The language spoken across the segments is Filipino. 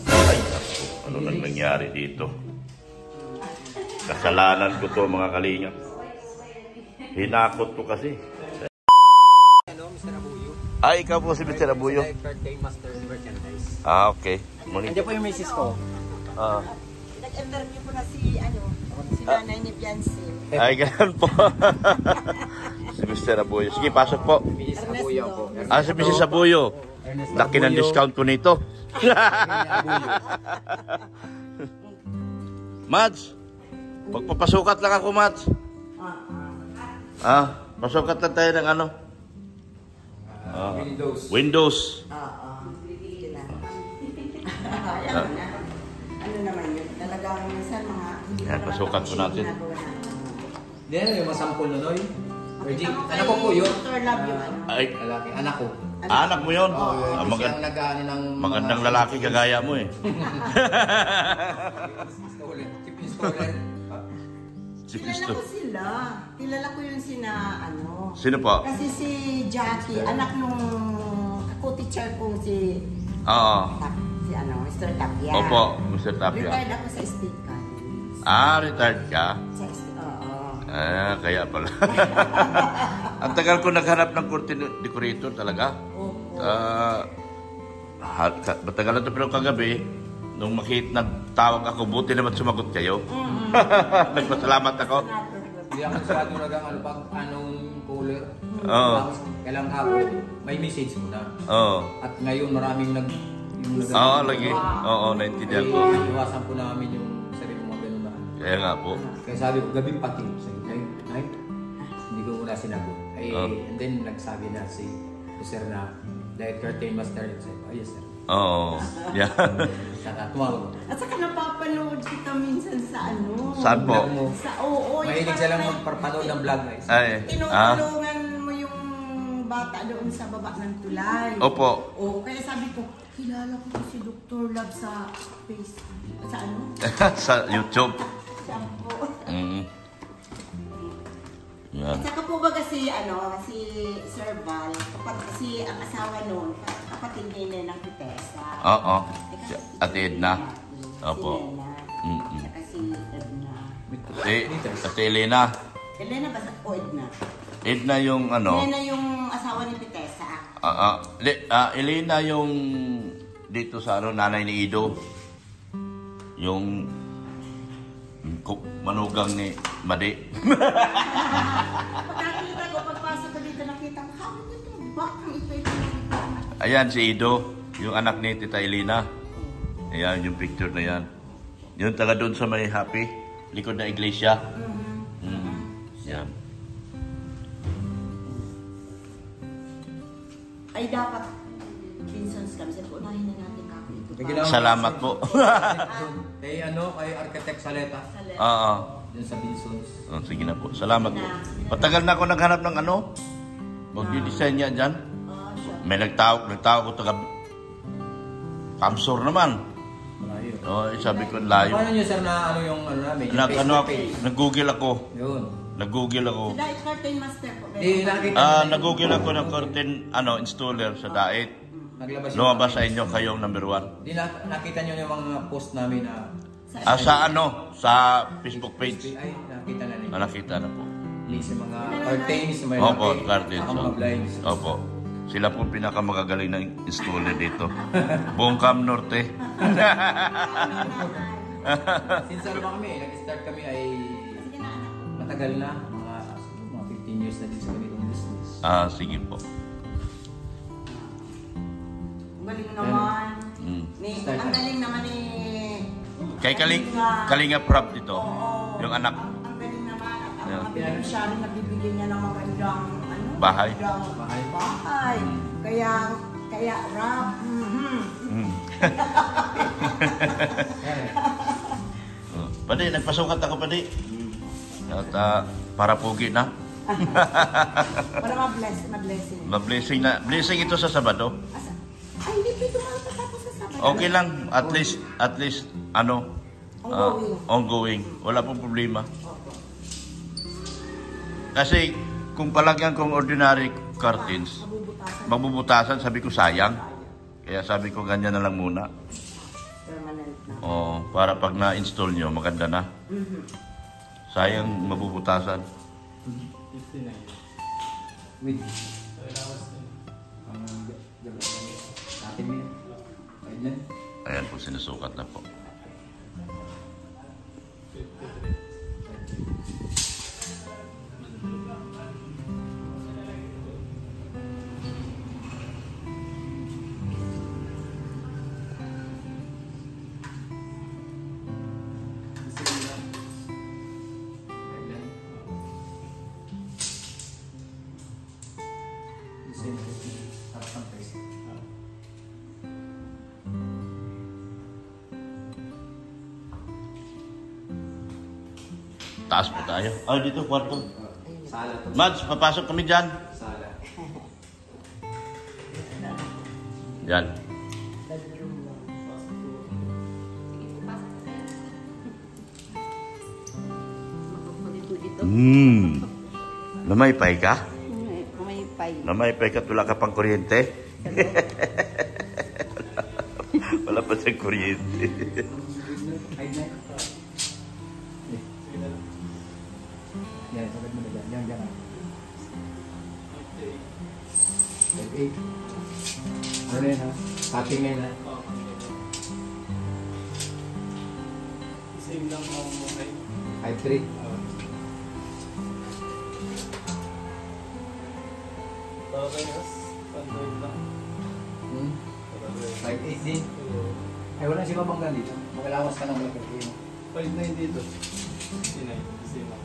Ay, ano nang nangyari dito? Kasalanan ko to mga kalingap. Hinakot ko kasi. Hello, Mr. Abuyo. Ay, ikaw po si Mr. Abuyo. Birthday Master Merchandise. Ah, okay. Andiyan po yung misis ko. Nag-interview po na si nanay ni Beyonce. Ay, ganun po. Si Mr. Abuyo. Sige, pasok po. Misis Abuyo po. Ah, si Mrs. Abuyo. Laki ng discount ko nito. Mads, magpapasukat lang ako, Mads. Pasukat lang tayo ng ano? Windows. Windows. Ano naman yun? Talagang minsan mga... Yan, pasukat po natin. Hindi na yung masampol na noy. Virgin, anak ko po yun. Dr. Love yung ano. Ay, Lalaki, anak ko. anak mo yun? Siyang nag-ano ng... Magandang lalaki kagaya mo eh. Kilala ko sila. Kilala ko yun sina ano. Sino po? Kasi si Jackie, anak nung co-teacher ko si... Oo. Si ano, Mr. Tapia. Opo, Mr. Tapia. Retired ako sa State College. Ah, retired ka? Sa State, oo. Ah, kaya pala. Ang tagal ko naghanap ng curtain decorator talaga. Opo. Matagal na ito pero kagabi, nung nagtawag ako, buti naman sumagot kayo. Nagpasalamat ako. Hindi ako masyado ano pag anong cooler. Oo. Kailangan ako, may message mo na. Oo. At ngayon maraming Oo, lagi. Oo, naintindihan ko. Iwasan po namin yung sarili mga ganun na. Kaya nga po. Kaya sabi ko, gabi pati. Sabi ko, ay, hindi ko muna sinagot. Ay, and then nagsabi na si sir na, the curtain master. Sabi ko, yes sir. Oo. Yeah. Saka tumawag. At saka napapanood kita minsan sa ano. Saan po? Sa oo. Mahilig siya lang magparpanood ng vlog guys. Ay. Tinutulungan mo yung bata doon sa baba ng tulay. Opo. Oo, kaya sabi ko, kilala ko si Dr. Love sa Facebook. Sa ano? Sa YouTube. Siya po. Yan. At saka po ba kasi si Sir Val, si ang asawa noon, kapatid nila ng Pitesa. Oo. Ate Edna. Opo. Si Lena. At saka si Edna. Ate Elena. Elena ba o Edna? Edna yung ano? Elena yung asawa ni Pitesa. Elena yung dito sa nanay ni Ido. Yung manugang ni Madi. Pagkakita ko, pagpasok ko dito, nakita ko, hawak nito, bakang ito. Ayan si Ido, yung anak ni Tita Elena. Ayan yung picture na yan. Yung taga doon sa may happy, likod na iglesia. Yan. Ay, dapat, Vincent's kami, sabi ko, unahin na natin kapo ito. Salamat po. Kay kay Architect Saleta. Oo. Diyan sa Binsons. Oh, sige na po. Salamat po. Matagal na ako naghanap ng ano. Mag-design niya dyan. May nagtawag ko taga Kamsor naman. Malayo. Oh, sabi ko layo. Paano nyo sir na yung namin? Nag-google ako. Yun. Nag-google ako. Dahil curtain master po. Di nakita. Nag-google ako ng curtain installer sa Dait. Naglabas Lumabas sa inyo kayong number 1. Di nakita nyo yung mga post namin na Sa Facebook page. ay nakita na ninyo. Nakita na po. Sa mga curtains, may Opo, curtains. mga blinds. Opo. Sila po pinakamagagaling na installer dito. Buong Cam Norte. Since ano ba kami, nag-start kami ay matagal na. Mga 15 years na din sa ganitong business. Sige po. Galing naman. Ang galing naman ni... Kay Kalinga Prab dito. Yung anak. Ang galing naman. Ang mga siya rin nabibigyan niya ng magandang Bahay. Bahay. Kaya rap. Padi, nagpasukat ako padi. At para pugi na. Para ma-blessing. Ma-blessing na. Blessing ito sa Sabado. Ay, hindi pwede makapasapos sa Sabado. Okay lang. At least, ongoing. Wala pong problema. Kasi, kung palagyan kong ordinary curtains, mabubutasan, sabi ko sayang. Kaya sabi ko ganyan na lang muna. Permanent na. Oo, para pag na-install nyo, maganda na. Mhm. Sayang mabubutasan. 59. With Allowance din. natin mo yun. Ayun yan. Ayan po, sinusukat na po. 53. Ayun yan. Same. Tapos ang face. Taas po tayo. Ay, dito, kwarto. Sala to. Mads, papasok kami dyan. Sala. Yan. Bedroom mo. Makukulit ko dito. Namaypay ka? May pay. Namaypay ka, tula ka pang kuryente? Wala pa siyang kuryente. Ayun yan. Sige na lang. Yan, sabat mo na dyan. Yan, yan. Okay. 5'8". Ano na yun ha? Cutting na yun ha? Oh, okay. Same lang ang mukhay. 5'3". Okay, yes. Pandoy lang. Hmm? Okay. 5'8 din. Ay, wala si Mabanggan dito. Magalawas ka ng malaki. 5'9 dito. 59. Same lang.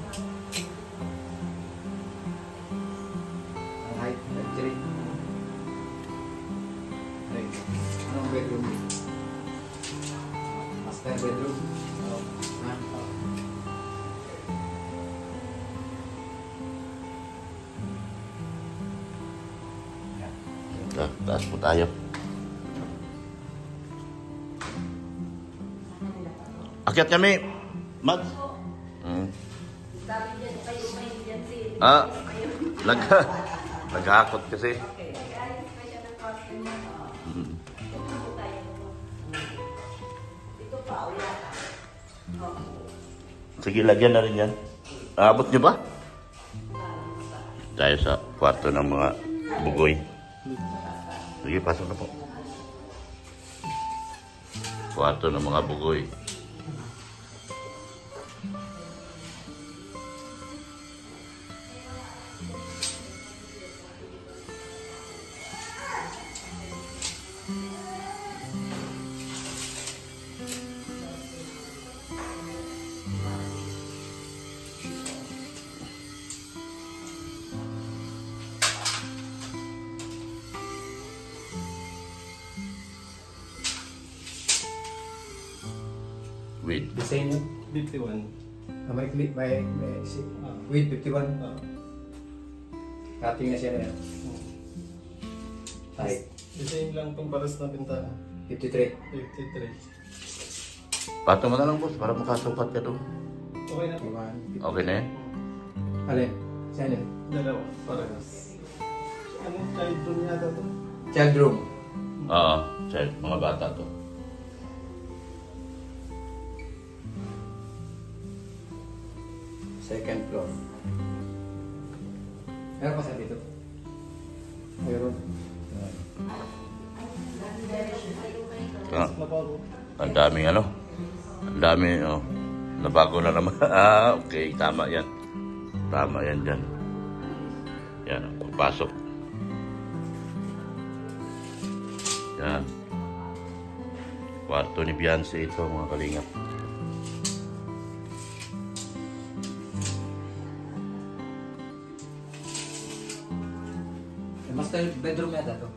Ang height, 5'3". Right. Anong bedroom? Master bedroom. Oh. Ha? Taas po tayo. Akyat kami. Mads. Ah, naghakot kasi. Sige, lagyan na rin yan. Aabot nyo ba? Tayo sa kwarto ng mga bugoy. Sige, pasok na po. Kwarto ng mga bugoy. With Design yun. 51. May clip, may Ah. with 51. Ah. Cutting na siya na yan. Height, Design lang itong paras na bintana. 53. 53. pato mo na lang, boss, para makasukat ka doon. Okay na po. Okay na yan? Alin? Saan yun? Dalawa. Parehas. Ano? Child room yata ito. Child room. Oo, child, mga bata to. Second floor. Meron pa sa dito? Meron. Ah, Nabago. ang daming ano? Ang dami, oh. Nabago na naman. Ah, okay, tama yan. Tama yan dyan. Yan, pagpasok. Yan. Kwarto ni Beyonce ito, mga kalingap. Master bedroom yata to.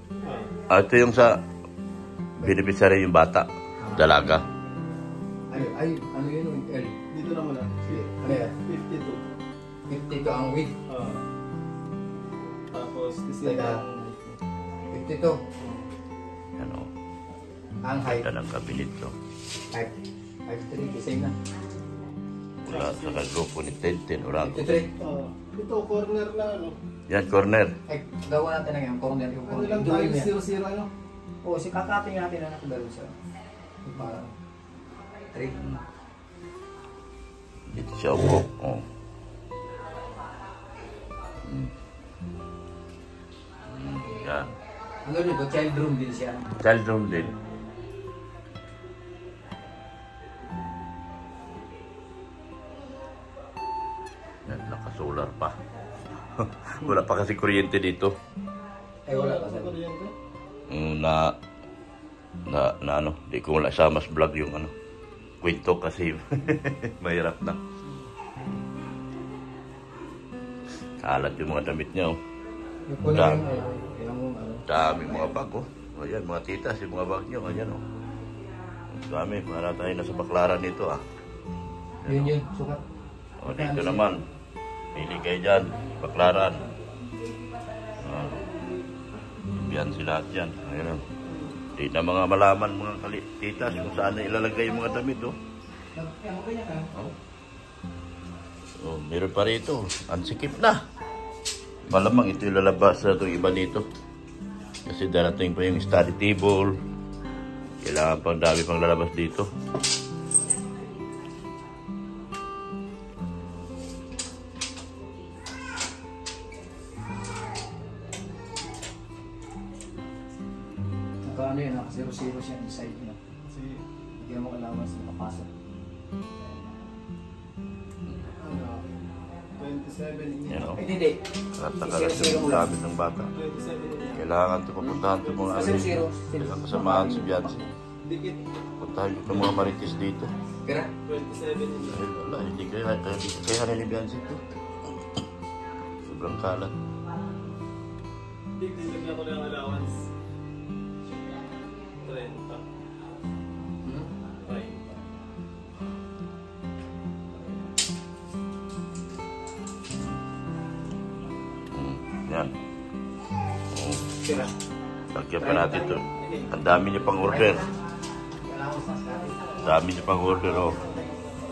Ah. Ito yung sa beneficiary yung bata, dalaga. Ay, ano yun? L. Dito na muna. Ano yan? 52. 52 ang width. Ah. Tapos, design Teka. lang. 52 Yan, oh. ang height. Ganda ng kabinet to. 5'3", design na. Wala sa kagrupo ni Tintin, Orango. 53. Ah. Ito, corner na ano. Yan, corner. Ay, gawa natin na yung corner. Yung Ano corner. lang Yung tayo, drawing yan. 0-0 ano. Oo, si kakating natin na nakagalo sa. Parang 3. Dito siya upo. Oh. Yan. Ano nito? Child room din siya. Child room din. Yan, naka-solar pa. Wala pa kasi kuryente dito. Ay, wala pa Sa sa kuryente? Na ano, di ko wala sa mas vlog yung ano, kwento kasi mahirap na. Kalat yung mga damit niya, oh. Yung kunin Dami. yung ano. Daming mga bag, oh. Ayan, mga titas, yung mga bag niyo, ayan, oh. Ang dami, para tayo nasa baklaran nito, ah. Yun, sukat. O, dito naman. Pili kayo dyan, baklaran. Yan sila at yan. Ayan, oh. Di na mga malaman, mga titas, kung saan na ilalagay yung mga damit, oh. Oh. Oh, meron pa rito. Ang sikip na. Malamang ito yung lalabas sa itong iba nito. Kasi darating pa yung study table. Kailangan pang dami pang lalabas dito. Ano yun, naka-0-0 siya inside niya. Kasi, Hindi mo allowance na mapasok. ano, 27 in Yan, oh. Ay, hindi. Katakalat yung gamit ng bata. 27 in Kailangan ito papuntahan ito mga ano. 0-0. Ang kasamahan si Bianci. Dikit, Puntahan ko itong mga marites dito. Pera? 27 in Dahil wala, hindi kaya ni Bianci ito. Sobrang kalat. Dikit, nilagyan ko lang ang allowance. 30. Hmm? 30. Yan. Oh, Pera. lagyan pa natin ito. Ang dami niya pang order. Allowance na sa atin. Ang dami niya pang order, oh.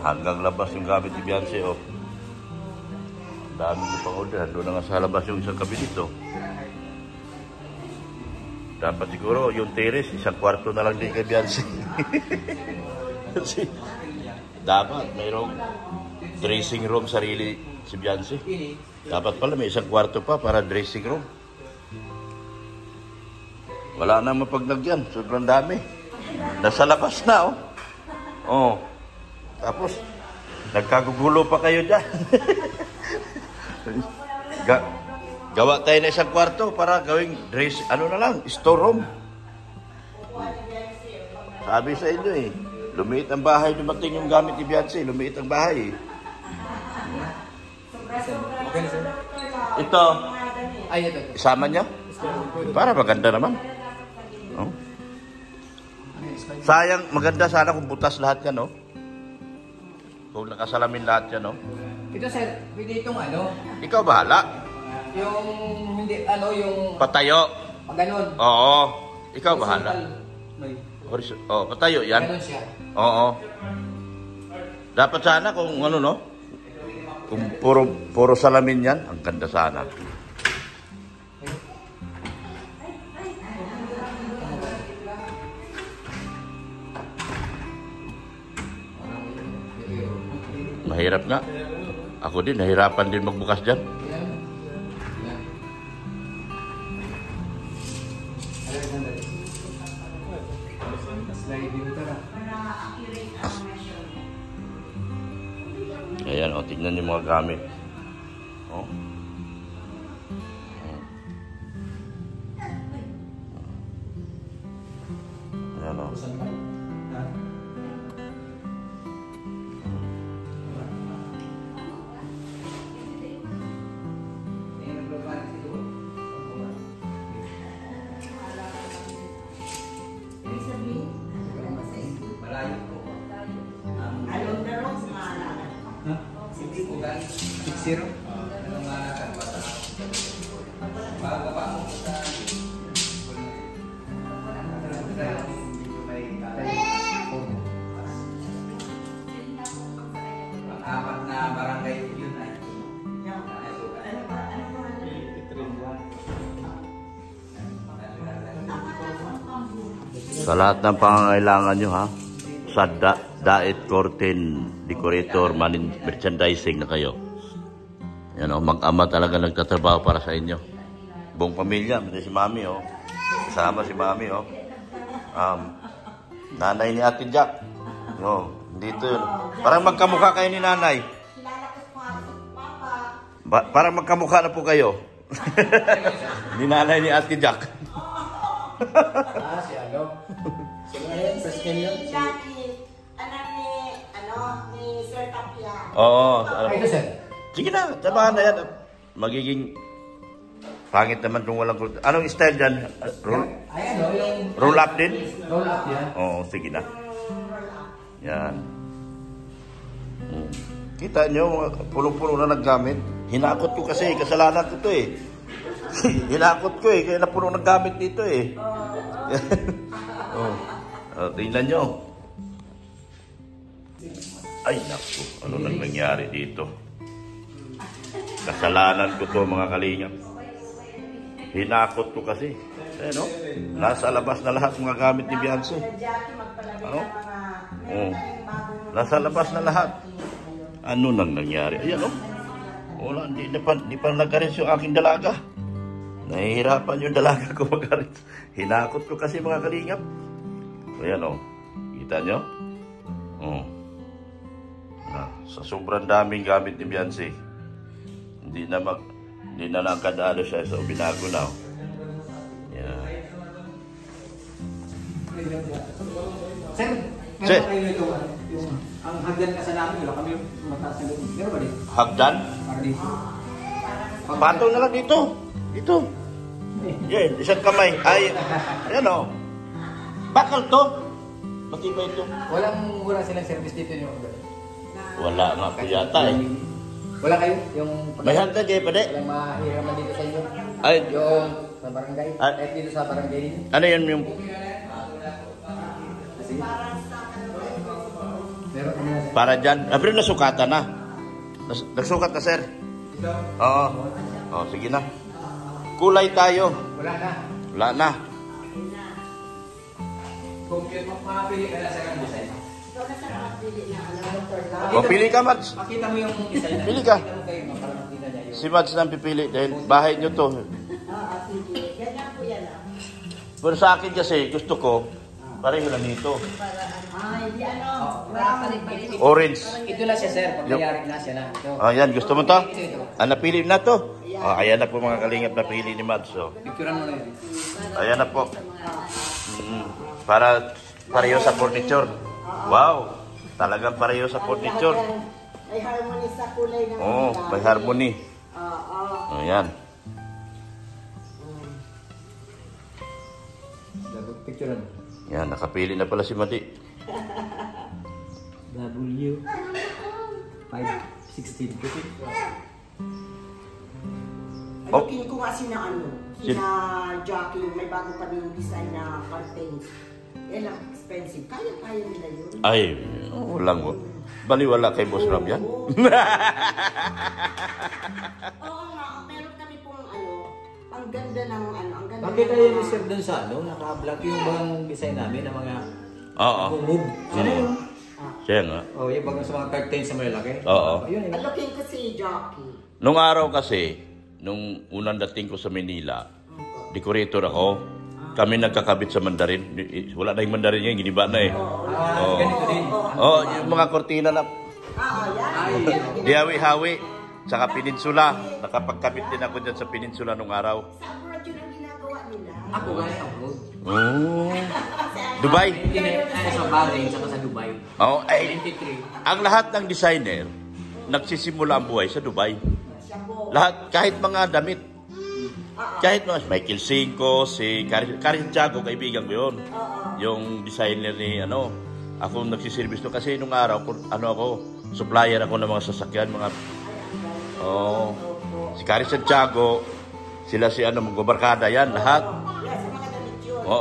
Hanggang labas yung gamit ni Bianci, oh. Ang dami niya pang order. Doon na nga sa labas yung isang kabinet, oh. Dapat siguro yung terrace, isang kwarto na lang din kay Bianci. Kasi dapat mayroong dressing room sarili si Bianci. Dapat pala may isang kwarto pa para dressing room. Wala na mapaglagyan. Sobrang dami. Nasa labas na, oh. Oh. Tapos, nagkagugulo pa kayo dyan. Gawa tayo na isang kwarto para gawing dress, ano na lang, store room. Sabi sa inyo, eh. Lumiit ang bahay, dumating yung gamit ni Bianci. Lumiit ang bahay, eh. Okay na, sir. Ito, Ay, ito. isama niya. Para maganda naman. Oh. Sayang, maganda sana kung butas lahat yan, no? Kung nakasalamin lahat yan, no? Ito, sir. Pwede itong ano. Ikaw bahala. Yung, hindi, ano, yung... Patayo. Pag ganun. Oo. Ikaw bahala. Horizontal. Oh, patayo yan. Ganun siya. Oo. Dapat sana kung ano, no? Kung puro salamin yan, ang ganda sana. Mahirap nga. Ako din, nahirapan din magbukas dyan. Yan. Yan. Sliding tara. Ayan, o, tignan yung mga gamit. O. Ayan, o. Saan ka? Ha? Malayo po. Along the roads, maalala. Ha? 6-0? Anong lalakad ba sa... Bago pa ako sa... Pang-apat na barangay yun ay... Sa lahat ng pangangailangan nyo, ha? sa Daet Curtain Decorator Merchandising na kayo. Yan o, mag-ama talaga nagtatrabaho para sa inyo. Buong pamilya, si Mami o. Kasama si Mami o. Nanay ni Ate Jack. No, dito yun. Parang magkamukha kayo ni Nanay. Parang magkamukha na po kayo. Ni Nanay ni Ate Jack. Si ano? Ni Sir Tapia. Oo. Ito, sir. Sige na, samahan na yan. Magiging pangit naman kung walang... Anong style dyan? Ay, ano, yung... Roll up din? Roll up yan. Oo, sige na. Yan. Kita nyo, puno-puno na naggamit. Hinakot ko kasi, kasalanan ko to eh. Hinakot ko eh, kaya na puno naggamit dito eh. Tingnan nyo. Ay, naku, ano nang nangyari dito? Kasalanan ko to mga kalingap. Hinakot ko kasi. No? Nasa labas na lahat mga gamit ni Beyonce. Ano? Oh. Nasa labas na lahat. Ano nang nangyari? Ayan, oh. Wala, hindi pa nag-aris yung aking dalaga. Nahihirapan yung dalaga ko mag-aris. Hinakot ko kasi mga kalingap. Ayan, oh. Kita nyo? Oh. Sa sobrang daming gamit ni Beyonce, hindi na nakadalo siya sa binago na. Yeah. Sir, meron kayo ito. Ang hagdan kasi namin, wala kami mataas na loob. Meron ba dito? Hagdan? Para dito. Patong na lang dito. Dito. Yan, isang kamay. Ay, ayan o. Bakal to. Matibay ito. Wala silang service dito yung... Wala nga po yata eh. Wala kayo? Yung... May hagdan kayo pa de? Walang mahiraman dito sa inyo? Ay. Yung sa barangay? Ay. Kahit dito sa barangay? Ano yun yung... Sige. Meron ano na sir? Para dyan. Pero nasukatan na. Nagsukat na sir. Oo. Oh, sige na. Kulay tayo. Wala na. Wala na. Kung makapili ka na sa kang design. O, pili ka, Mads. Makita mo yung design na. Pili ka. Makita mo kayo, para makita niya yun. Si Mads nang pipili dahil bahay nyo to. Sige. Ganyan po yan. Pero sa akin kasi, gusto ko, pareho lang nito. Hindi Orange. Ito na siya sir, pag nangyari na siya na. Ito. Ayan, gusto mo to? Napili na to. Ayan na po mga kalingap, napili ni Mads. Picturean mo na yun. Ayan na po. Para pareho sa furniture. Wow! Talagang pareho sa furniture. May harmony sa kulay ng Oo, may harmony. Ayan. Picturean mo. Yan, nakapili na pala si Mati. W 516. Oh. Ayukin ko nga sina sina Jackie, may bago kami yung design na curtains. Yan lang, expensive. Kaya nila yun. Ay, walang baliwala kay Boss Ram yan. Oo nga, meron kami pong ang ganda ng ang ganda. Bakit tayo ni sir dun sa naka-black yung bang design namin ng mga Oo. move. Ano yun? Siya nga. Oh, yung bago sa mga curtains sa malalaki. Oo. Yun eh. Ayukin ko si Jackie. Nung araw kasi, nung unang dating ko sa Manila, decorator ako. Kami nagkakabit sa Mandarin. Wala na yung Mandarin ngayon, giniba na eh. Ganito din. Yung mga kortina na Yan. dihawi-hawi. Saka peninsula. Nakapagkabit din ako dyan sa peninsula nung araw. Sa abroad yun ang ginagawa nila. Ako gaya ako. Dubai. Sa Bahrain, saka sa Dubai. Ay, 23. ang lahat ng designer, nagsisimula ang buhay sa Dubai. Lahat, kahit mga damit. Kahit mga Michael Cinco, si Karin Tiago, kaibigan ko yun. Yung designer ni ako nagsiservice to kasi nung araw, ako, supplier ako ng mga sasakyan, mga si Karin Santiago, sila si mga barkada yan, lahat.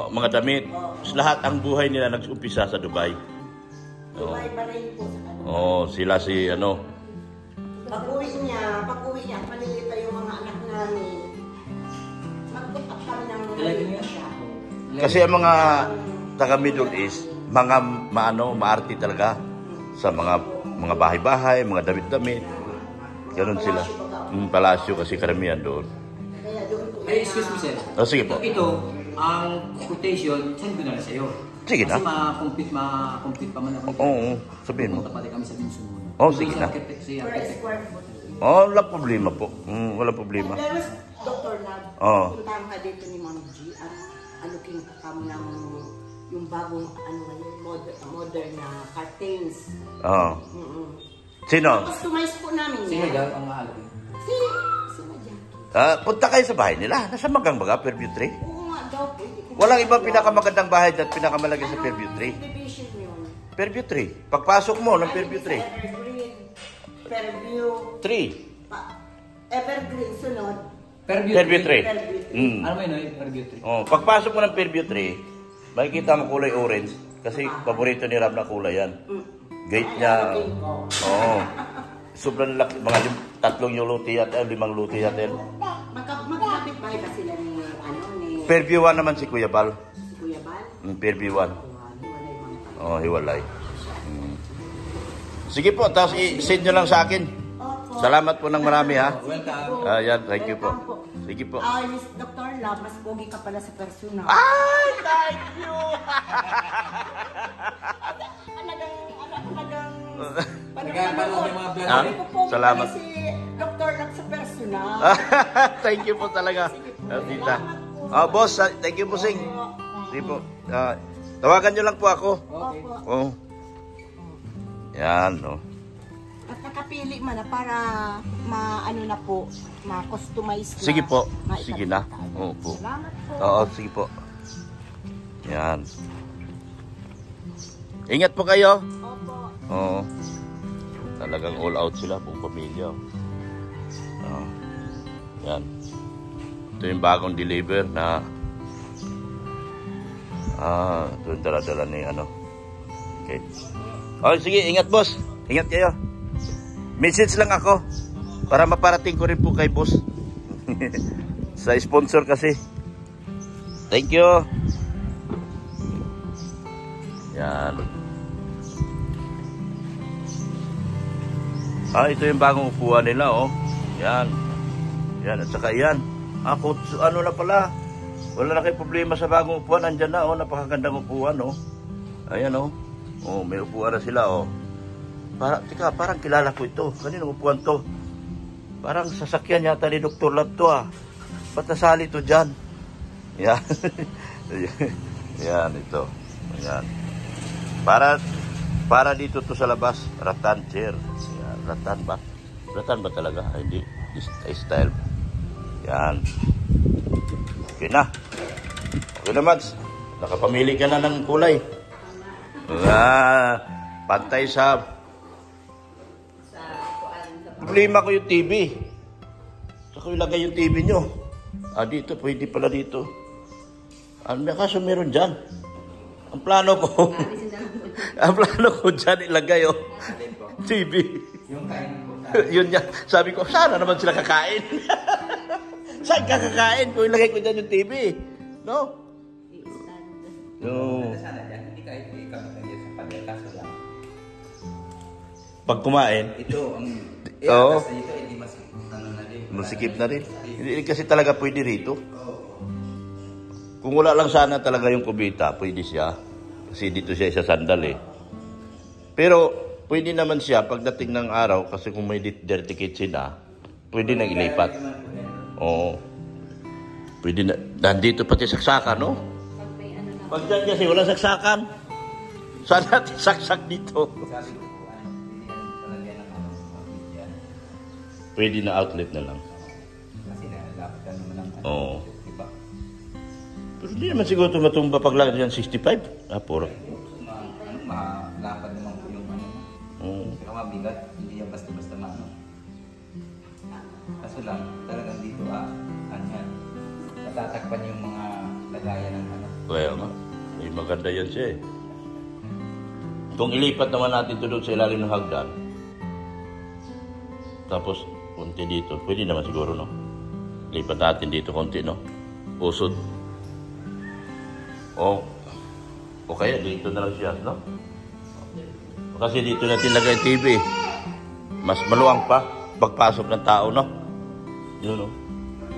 Mga damit. Lahat ang buhay nila nag-umpisa sa Dubai. Dubai pa rin po sa sila si Pag-uwi niya, palilita yung mga anak namin. Mag-put up kami ng Talaga niya? Kasi ang mga taga Middle East, mga maarte talaga sa mga bahay-bahay, mga damit-damit. Ganun sila. Palasyo kasi karamihan doon. Kaya doon ko Ay, excuse me, sir. Oh, sige po. Ito, ang quotation, send ko na lang sa'yo. Sige na. Kasi ma-compute pa man ako. Oo, sabihin mo. Pupunta pati kami sa Binsun muna. Oh, sige na. per square foot. Oh, walang problema po. Walang problema. Pero, Dr. Lab, Oo. puntahan ka dito ni Ma'am G, alukin ka kami ng yung bagong, ngayon, modern na curtains. Oo. Sino? Customize po namin Sino yan. daw ang aalagin? Sino dyan? Punta kayo sa bahay nila. Nasa Magang baga, Fairview 3. Oo nga daw po. Walang ibang pinakamagandang bahay at pinakamalaki sa Fairview 3. Division yun. Fairview 3. Pagpasok mo ng Fairview 3. Evergreen, Fairview, 3. Evergreen, sunod. Fairview 3. Ano mo yun, Fairview 3? Oh, pagpasok mo ng Fairview 3, makikita mo kulay orange kasi paborito ni Ram na kulay yan. Gate niya. Oo. Sobrang laki, mga 3 yung luti at 5 luti at Magkapit bahay ba sila ni Fairview 1 naman si Kuya Bal. si Kuya Bal? Fairview 1. Hiwalay mga Oh, hiwalay. Sige po, tapos i-send nyo lang sa akin. Opo. Salamat po ng marami ha. Welcome. Ayan, thank you po. Welcome Sige po. Miss Dr. Love, mas pogi ka pala sa personal. Ay, thank you! Nagkakaroon yung mga vlog. Ah, salamat. Si Dr. Love sa personal. Thank you po talaga, tita. Boss, thank you po, Sing. Sige po. Tawagan nyo lang po ako. Okay. Oh. Yan, no. At nakapili man na para na po, ma-customize na. Sige po. maipakita. Sige na. Oo po. Salamat po. Oo, sige po. Yan. Ingat po kayo. Opo. Oo. Talagang all out sila, buong pamilya. Oo. Yan. Ito yung bagong deliver na ito yung dala-dala ni ano. Okay. Oh, sige, ingat boss. Ingat kayo. Message lang ako para maparating ko rin po kay boss. Sa sponsor kasi. Thank you. Yan. Ito yung bagong upuan nila, oh. Yan. Yan, at saka yan. Ako, ano na pala. Wala na kayo problema sa bagong upuan. Andyan na, oh. Napakagandang upuan, oh. Ayan, oh. Oh, may upuan na sila, oh. Parang kilala ko ito. Kaninong upuan to? Parang sasakyan yata ni Dr. Lab to, ah. Ba't nasali to dyan? Yan. Yan, ito. Yan. Para dito to sa labas. Rattan chair. Yan. Rattan ba? Rattan ba talaga? Ay, hindi. Style. Yan. Okay na. Okay na, Mads. Nakapamili ka na ng kulay. Pantay sa problema ko yung TV. Saka ilagay yung TV nyo. Dito, pwede pala dito. Kaso meron dyan. Ang plano ko, dyan ilagay, oh. TV. Yung kain po. Yun niya. Sabi ko, sana naman sila kakain. Saan ka kakain kung ilagay ko dyan yung TV? No? No. Sana dyan, hindi kahit ikaw na sa panel. Kaso lang. Pag kumain, Ito, ang... Oo. Kasi ito, hindi mas... na rin. masikip na rin. Hindi kasi talaga pwede rito. Kung wala lang sana talaga yung kubita, pwede siya. Kasi dito siya isa sandal, eh. Pero, pwede naman siya pagdating ng araw, kasi kung may dirty kitchen na, pwede nang ilipat. Oo. Pwede na. Nandito pati saksakan, no? Pag dyan kasi wala saksakan, saan natin saksak dito? Sabi ko po, hindi yan talagyan ng yan. Pwede na outlet na lang. Kasi nalapit ka naman ng Oo. diba? Pero hindi naman siguro tumatumba paglagay dyan 65. Puro. Malapad naman po yung ano. Oo. Saka mabigat, hindi yan basta-basta maano. Kaso lang, talagang dito kanyan. Natatakpan yung mga lagayan ng ano. Kaya nga. May maganda yan siya, eh. Kung ilipat naman natin ito doon sa ilalim ng hagdan, tapos konti dito, pwede naman siguro, no? Lipat natin dito konti, no? Usod. O, O kaya dito na lang siya, no? Kasi dito natin lagay yung TV. Mas maluwang pa pagpasok ng tao, no? Yun, no?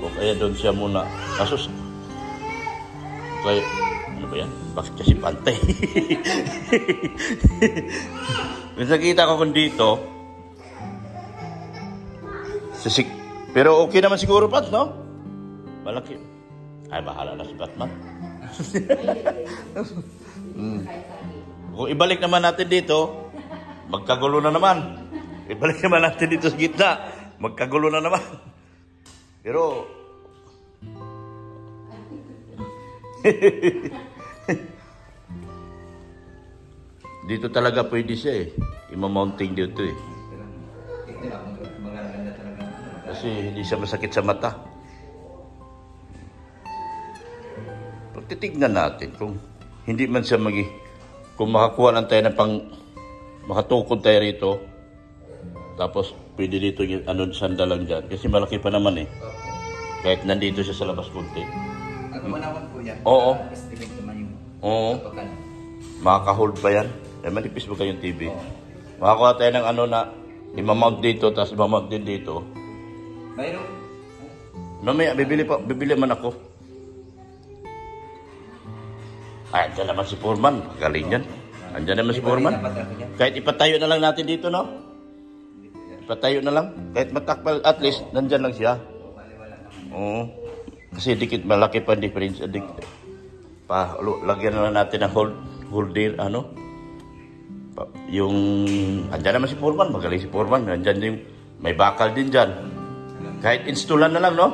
O kaya doon siya muna. Kasus. Kaya, ano ba yan? Bakit kasi pantay? Kung nakita ko kung dito, pero okay naman siguro, Pat, no? Malaki. Ay, bahala na si Batman. Kung ibalik naman natin dito, magkagulo na naman. Ibalik naman natin dito sa gitna, magkagulo na naman. Pero dito talaga pwede siya eh. Ima-mounting dito eh. Kasi hindi siya masakit sa mata. Pag titignan natin kung hindi man siya kung makakuha lang tayo ng makatukod tayo rito, tapos pwede dito yung sandalan dyan. Kasi malaki pa naman eh. Kahit nandito siya sa labas kunti. Naman po yan. Oo. Estimate naman yung kapakan. Makaka-hold pa yan. Eh, manipis ba kayong TV? Makakuha tayo ng na imamount dito, tapos imamount din dito. Mayroon. Mamaya, bibili man ako. Ay, andyan naman si Foreman. Galing yan. Andyan naman si Foreman. Kahit ipatayo na lang natin dito, no? Ipatayo na lang. Kahit matakpal, at least, nandyan lang siya. Oo. Kasi malaki pa difference. Lagyan na lang natin ng holder, yung, andyan naman si Foreman. Magaling si Foreman. Andyan yung, may bakal din dyan. Kahit installan na lang, no?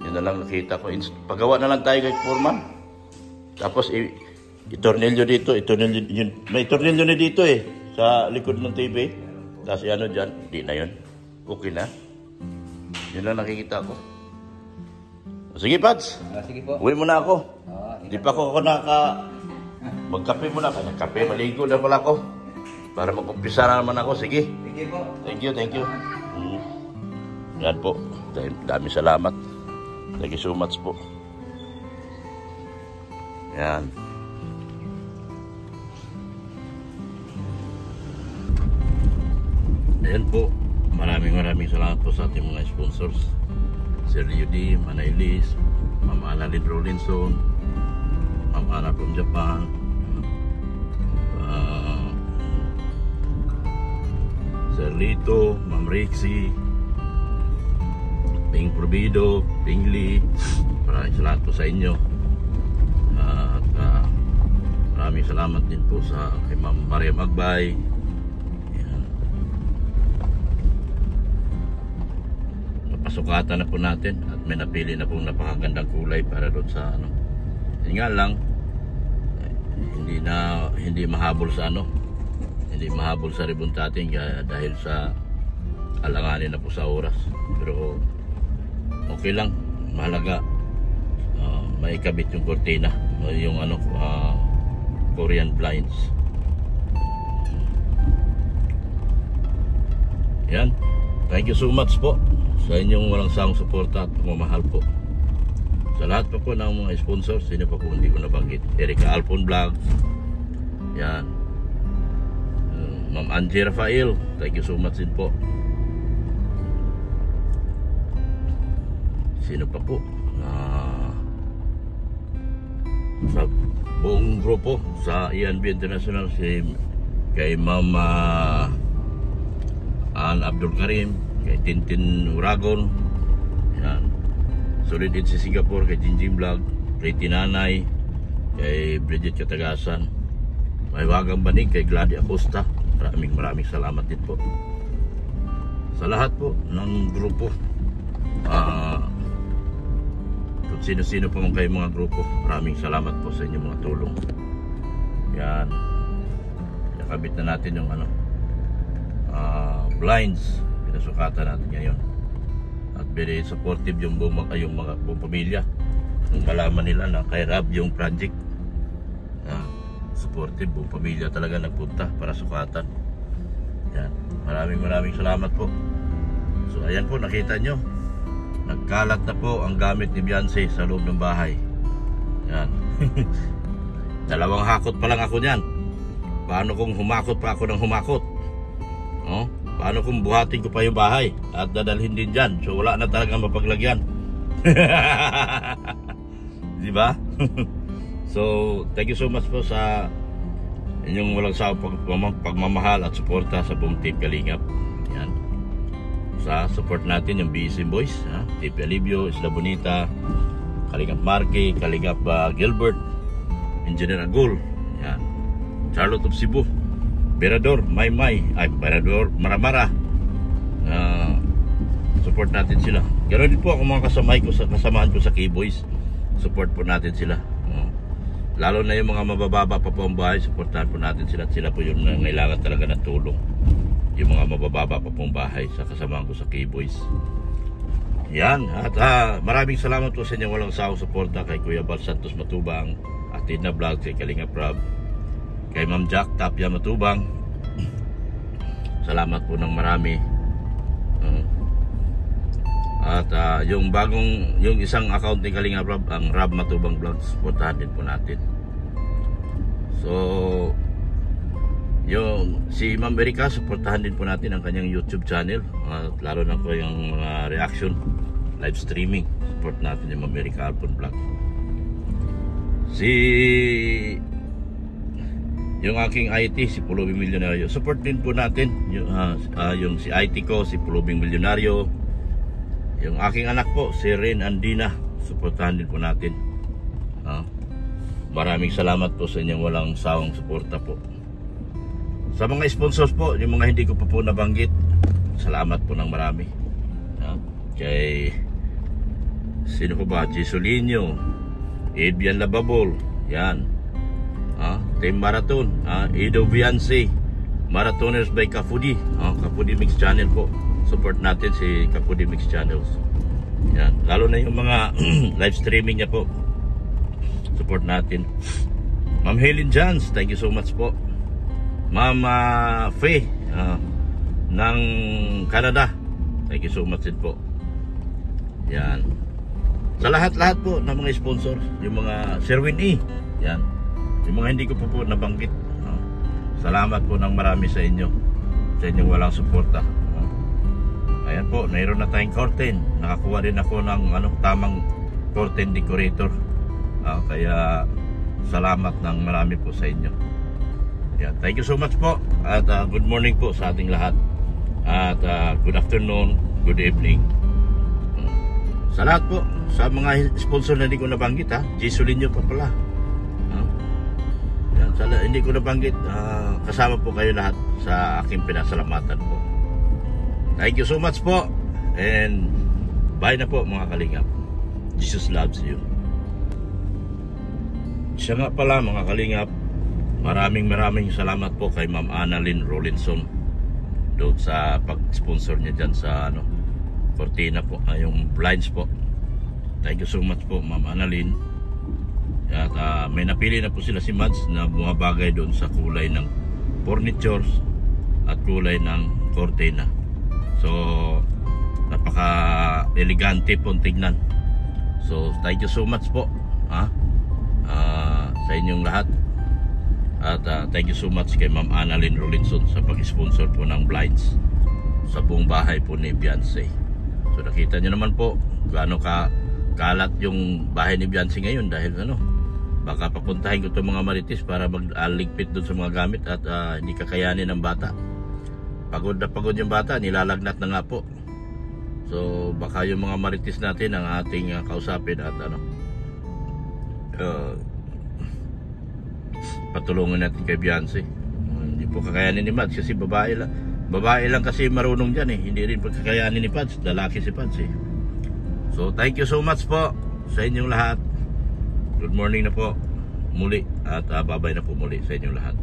Yun na lang nakita ko. Pagawa na lang tayo kay Foreman. Tapos, itornilyo dito. May itornilyo na dito eh. Sa likod ng TV. Tapos dyan. Hindi na yun. Okay na. Yun lang nakikita ko. Sige, Pads. Sige po. Uwi mo na ako. Hindi pa ako magkape muna. Kape, maligo na pala ako. Para mag-umpisa na naman ako. Sige. Sige po. Thank you. Yan po. Dami salamat. Thank you so much po. Yan. Ayan po. Maraming salamat po sa ating mga sponsors. Sir Yudi, Manailis, Ma'am Annalyn Rollinson, Ma'am Anna from Japan, Sir Lito, Ma'am Rixie, Ping Probido, Ping Lee. Maraming salamat po sa inyo. At maraming salamat din po sa kay Ma'am Maria Magbay. Napasukatan na po natin at may napili na po napakagandang kulay para doon sa Yun nga lang, hindi mahabol sa hindi mahabol sa ribontating dahil sa alanganin na po sa oras. Pero okay lang, mahalaga maikabit yung cortina, yung Korean blinds. Yan. Thank you so much po sa inyong walang sawang suporta at pagmamahal po. Sa lahat po ng mga sponsors, sino pa po hindi ko nabanggit. Erica Alpon Vlogs. Yan. Ma'am Angie Rafael, thank you so much din po. Sino pa po? Sa buong grupo sa ENB International, kay Ma'am Ann Abdul Karim, kay Tintin Uragon, yan. Solid din sa Singapore, kay Jinjing Vlog, kay Tinanay, kay Bridget Katagasan, may Wagang Banig, kay Gladys Acosta. Maraming salamat din po sa lahat po ng grupo. Kung sino-sino po kayo mga grupo, maraming salamat po sa inyong mga tulong. Yan, nakabit na natin yung blinds, pinasukatan natin ngayon. At very supportive yung mga buong pamilya. Nung malaman nila na kay Rab yung project, supportive, buong pamilya talaga nagpunta para sukatan. Yan, maraming salamat po. So ayan po, nakita nyo, nagkalat na po ang gamit ni Beyonce sa loob ng bahay. Yan. Dalawang hakot pa lang ako niyan. Paano kung humakot pa ako ng humakot? Oh? Paano kung buhatin ko pa yung bahay at dadalhin din dyan? So wala na talagang mapaglagyan. Diba? So thank you so much po sa inyong walang sawa pagmamahal at suporta sa buong Team Kalingap. Yan. Sa support natin yung BSM Boys, Team Alivio, Isla Bonita, Kalingap Marky, Kalingap Gilbert, Engineer Agul, yan. Charlotte of Cebu, Berador, Berador, Maramara. Support natin sila. Ganoon din po ako mga kasamaan ko sa K-Boys. Support po natin sila. Lalo na yung mga mabababa pa po ang bahay, supportahan po natin sila. Sila po yung nangailangan talaga ng tulong. Yung mga mabababa pa pong bahay sa kasamaan ko sa K-Boys. Yan. At maraming salamat po sa inyong walang sawang suporta kay Kuya Bal Santos Matubang, at Tina Vlog, kay Kalingap Rob, kay Ma'am Jack Tapia Matubang. Salamat po ng marami. At yung isang account ni Kalingap Rob, ang Rob Matubang Vlog, supportahan din po natin. So yung si Ma'am Erika, supportahan din po natin ang kanyang YouTube channel, lalo na po yung reaction live streaming. Support natin yung Ma'am Erika Alpon Vlog. Yung aking IT, si Pulubing Milyonaryo, support din po natin. Yung si IT ko, si Pulubing Milyonaryo. Yung aking anak po, si Ren Andina, supportahan din po natin. Maraming salamat po sa inyong walang sawang suporta po. Sa mga sponsors po, yung mga hindi ko pa po nabanggit, salamat po ng marami. Kay sino po ba? Gisolinio, Edbian Lababol, yan. Team Marathon, Edo Viancy, Marathoners by Kapudi, Kapudi Mix Channel po. Support natin si Kapudi Mix Channels. Yan. Lalo na yung mga live streaming niya po. Support natin. Ma'am Helen Jans, thank you so much po. Ma'am Faye ng Canada, thank you so much din po. Yan. Sa lahat-lahat po ng mga sponsor, yung mga Sherwin E, yan. Yung mga hindi ko po nabanggit, salamat po ng marami sa inyo, sa inyong walang suporta. Ayan po, mayroon na tayong curtain. Nakakuha din ako ng tamang curtain decorator. Kaya salamat ng marami po sa inyo. Ayan, thank you so much po. At good morning po sa ating lahat. At good afternoon, good evening. Sa lahat po, sa mga sponsor na hindi ko nabanggit, Gisolinio pa pala. Ayan, hindi ko nabanggit, kasama po kayo lahat sa aking pinasalamatan po. Thank you so much po. And bye na po mga Kalingap. Jesus loves you. Siya nga pala mga Kalingap, maraming salamat po kay Ma'am Annalyn Rollinson doon sa pag-sponsor niya dyan sa cortina po, yung blinds po. Thank you so much po Ma'am Annalyn. At may napili na po sila si Mads na bumabagay doon sa kulay ng furnitures at kulay ng cortina. So napaka elegante po tignan. So thank you so much po sa inyong lahat. At thank you so much kay Ma'am Annalyn Rollinson sa pag-sponsor po ng blinds sa buong bahay po ni Beyonce. So nakita nyo naman po gaano kalat yung bahay ni Beyonce ngayon dahil baka papuntahin ko itong mga marites para mag-aligpit doon sa mga gamit at hindi kakayanin ng bata. Pagod na pagod yung bata, nilalagnat na nga po. So baka yung mga marites natin ang ating kausapin at patulungan natin kay Beyonce. Hindi po kakayanin ni Mads kasi babae lang kasi marunong dyan hindi rin pagkakayanin ni Pads, lalaki si Pads So thank you so much po sa inyong lahat. Good morning na po muli at babay na po muli sa inyong lahat.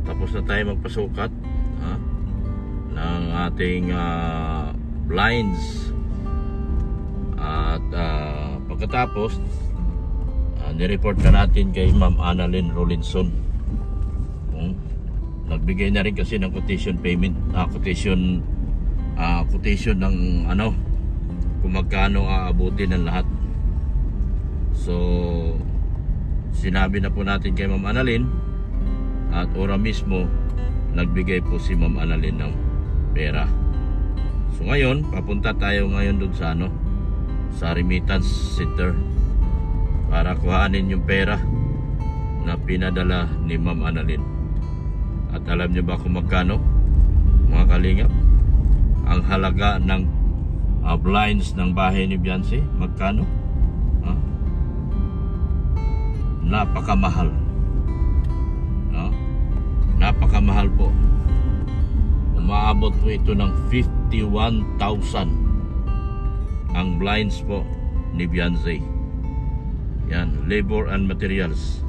Tapos na tayo magpasukat ng ating blinds at pagkatapos nireport na natin kay Ma'am Annalyn Rollinson. Nagbigay na rin kasi ng quotation payment, quotation ng kung magkano aabutin ng lahat. So sinabi na po natin kay Ma'am Annalyn at ora mismo nagbigay po si Ma'am Annalyn ng pera. So ngayon, papunta tayo ngayon doon sa sa remittance center para kuhanin yung pera na pinadala ni Ma'am Annalyn. At alam niyo ba kung magkano, mga kalingap, ang halaga ng blinds ng bahay ni Beyonce? Magkano? Napakamahal. Napakamahal po. Umaabot po ito ng 51,000 ang blinds po ni Beyonce. Yan, labor and materials.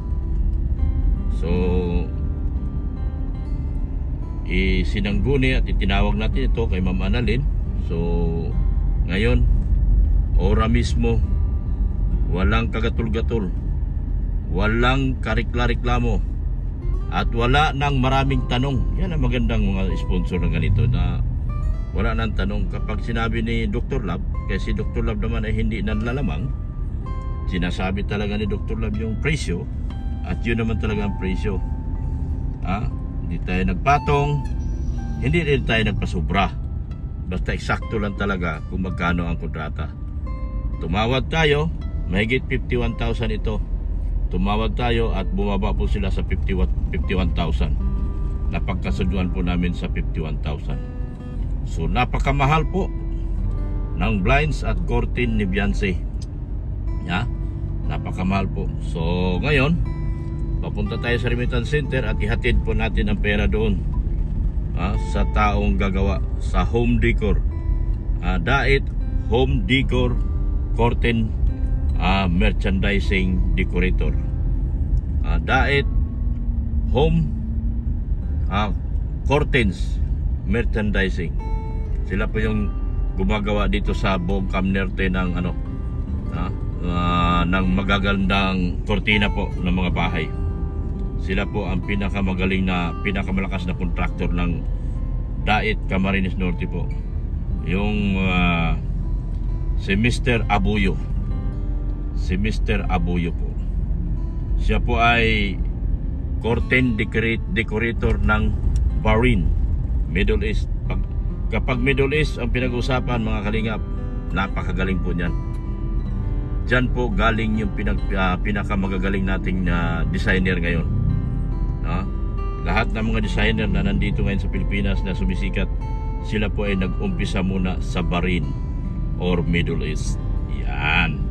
So isinangguni at itinawag natin ito kay Ma'am Annalyn. So ngayon, ora mismo, walang kagatul-gatul, walang karikla-reklamo, at wala nang maraming tanong. Yan ang magandang mga sponsor ng ganito, na wala nang tanong. Kapag sinabi ni Dr. Love, kasi si Dr. Love naman ay hindi nanlalamang, sinasabi talaga ni Dr. Love yung presyo, at yun naman talaga ang presyo. Hindi tayo nagpatong, hindi rin tayo nagpasobra. Basta eksakto lang talaga kung magkano ang kontrata. Tumawag tayo, mahigit 51,000 ito. Tumawag tayo at bumaba po sila sa 51,000. Napagkasunduan po namin sa 51,000. So napakamahal po ng blinds at curtain ni Beyonce. Napakamahal po. So ngayon, papunta tayo sa remittance center at ihatid po natin ang pera doon sa taong gagawa sa home decor. Dait home decor curtain merchandising decorator. Dait home curtains merchandising. Sila po yung gumagawa dito sa buong Camnerte ng ng magagandang kortina po ng mga bahay. Sila po ang pinakamagaling na, pinakamalakas na kontraktor ng Dait Camarines Norte po. Yung si Mr. Abuyo. Si Mr. Abuyo po. Siya po ay curtain decorator ng Bahrain, Middle East. Kapag Middle East ang pinag-usapan, mga kalingap, napakagaling po niyan. Diyan po galing yung pinakamagagaling nating designer ngayon. Lahat ng mga designer na nandito ngayon sa Pilipinas na sumisikat, sila po ay nag-umpisa muna sa Bahrain or Middle East. Yan.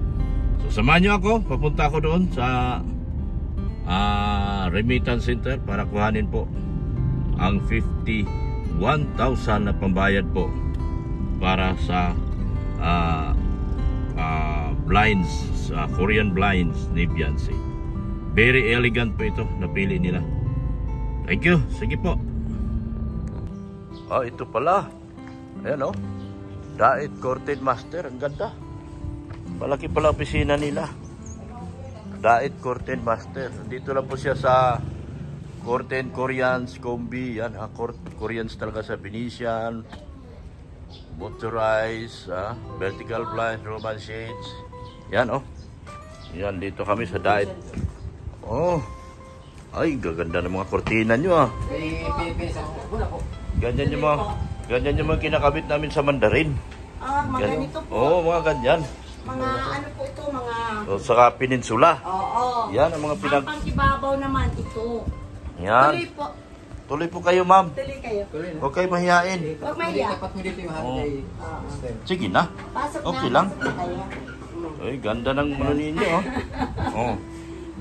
So samahan nyo ako, papunta ako doon sa remittance center para kuhanin po ang 51,000 na pambayad po para sa blinds, sa Korean blinds ni Beyonce. Very elegant po ito, napili nila. Thank you, sige po. Ito pala. Ayan Dait Curtain Master, ang ganda. Malaki pala opisina nila. Dait Curtain Master. Dito lang po siya sa Curtain Koreans, Combi. Yan, Koreans talaga sa Venetian, motorized, vertical blinds, Roman shades. Yan Yan, dito kami sa Dait. Ay, gaganda ng mga kortina nyo Ganyan yung mga kinakabit namin sa Mandarin. Mga ganito po. Mga ganyan. Mga ano po ito, mga... Sa Peninsula. Oo. Yan ang mga Ang pang-ibabaw naman ito. Yan. Tuloy po. Tuloy po kayo, ma'am. Tuloy kayo. Huwag kayo mahihain. Huwag mahiya. Tapat mo dito yung holiday. Sige na. Pasok Okay na. lang. Pasok na kayo. Ay, ganda ng ano ninyo,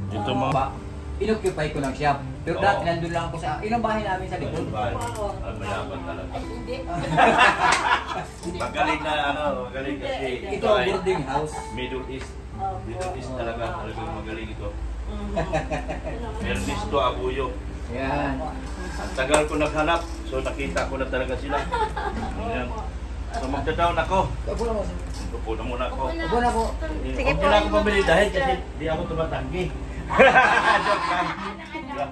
Ito mga... Inoccupy ko lang siya. Pero dati nandun lang ako sa... Ilang bahay namin sa likod. Mayaman talaga. Ay, hindi. Magaling na magaling kasi. Ito ang boarding house. Middle East. Middle East talaga. Talagang magaling ito. Ernesto Abuyo. Yan. Ang tagal ko naghanap. So nakita ko na talaga sila. Ayan. So magda-down ako. Upo na muna ako. Upo na po. Sige po. Hindi na ako pamili dahil kasi di ako tumatanggi. Joke lang.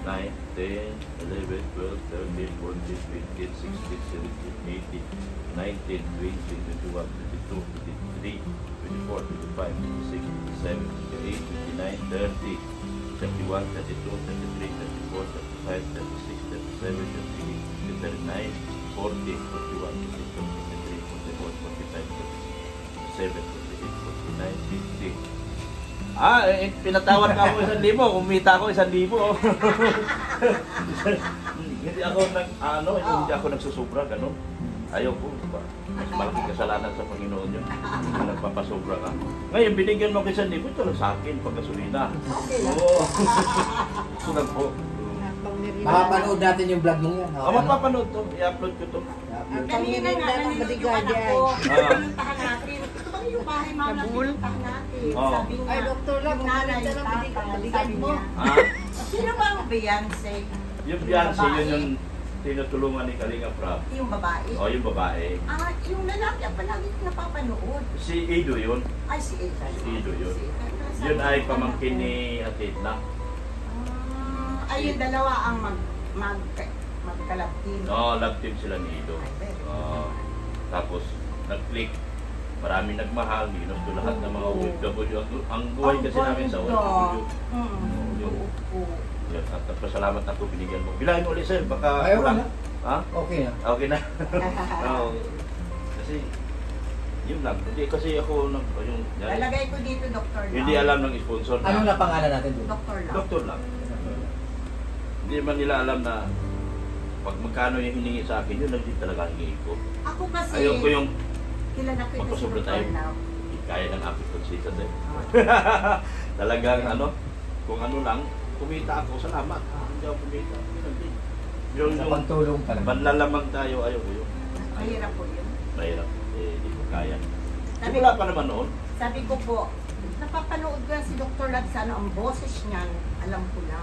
9, 10, 11, 12, 13, 14, 15, 16, 17, 18, 19, 20, 21, 22, 23, 24, 25, 26, 27, 28, 29, 30, 31, 32, 33, 34, 35, 36, 37, 38, 39, 40, 41, 42, 43, 44, 45, 47, 48, 49, 50. Pinatawad ka ako 1,000. Kumita ako 1,000. Hindi ako hindi ako nagsusubra, ganun. Ayaw ko, ba? Mas malaking kasalanan sa Panginoon yun. Kung nagpapasobra ka. Ngayon, binigyan mo ko 1,000, ito lang sa akin, pag gasolina. Okay lang. Oo. Sulag po. Makapanood natin yung vlog mong yan. Mapapanood to, i-upload ko to. Kanina nga, nanonood yung anak ko. Pinuntahan natin. Ito ba yung bahay mama? Pinuntahan natin. Oo. Sabi niya, Ay, doktor lang, yung nanay, minsan lang tatay, balikan sabi mo. niya. Sino ba ang Beyonce? Yung Beyonce, yun yung tinutulungan ni Kalinga Prab. Yung babae? O, yung babae. Yung lalaki ang palagi ko napapanood. Si Ido yun. Ay, si Eva. Si Ido yun. Si Eva. Yun ay pamangkin ni Atitna. Ay, yung dalawa ang magkalapin. No, love team sila ni Ido. Ay, very Tapos, nag-click. Maraming nagmahal, ginusto lahat ng mga OFW. Ang buhay kasi namin sa OFW. Yan, at pasalamat ako binigyan mo. Bilangin mo ulit sir, baka Ayaw kulang. na. Ha? Okay na. Okay na. Oo. Kasi, yun lang. Hindi kasi ako, yung, Lalagay ko dito, Dr. Lam. hindi alam ng sponsor na. Anong napangalan natin doon? Dr. Lam. Doktor lang. Hindi man nila alam na pag magkano yung hiningi sa akin, yun lang din talaga hiningi ko. Ako kasi, Ayaw ko yung kilala ko ito si magpasobra Dr. tayo. Lam. Kaya ng aking konsitas eh. Talagang kung ano lang, kumita ako, salamat. Hindi ako kumita. Yun lang din. Yung Sa pagtulong talaga. panlalamang tayo, ayaw ko yun. Mahirap po yun. Mahirap. Eh, di ko kaya. Simula pa naman noon. Sabi ko po, napapanood ko yan si Dr. Lab, sana ang boses niyan, alam ko na.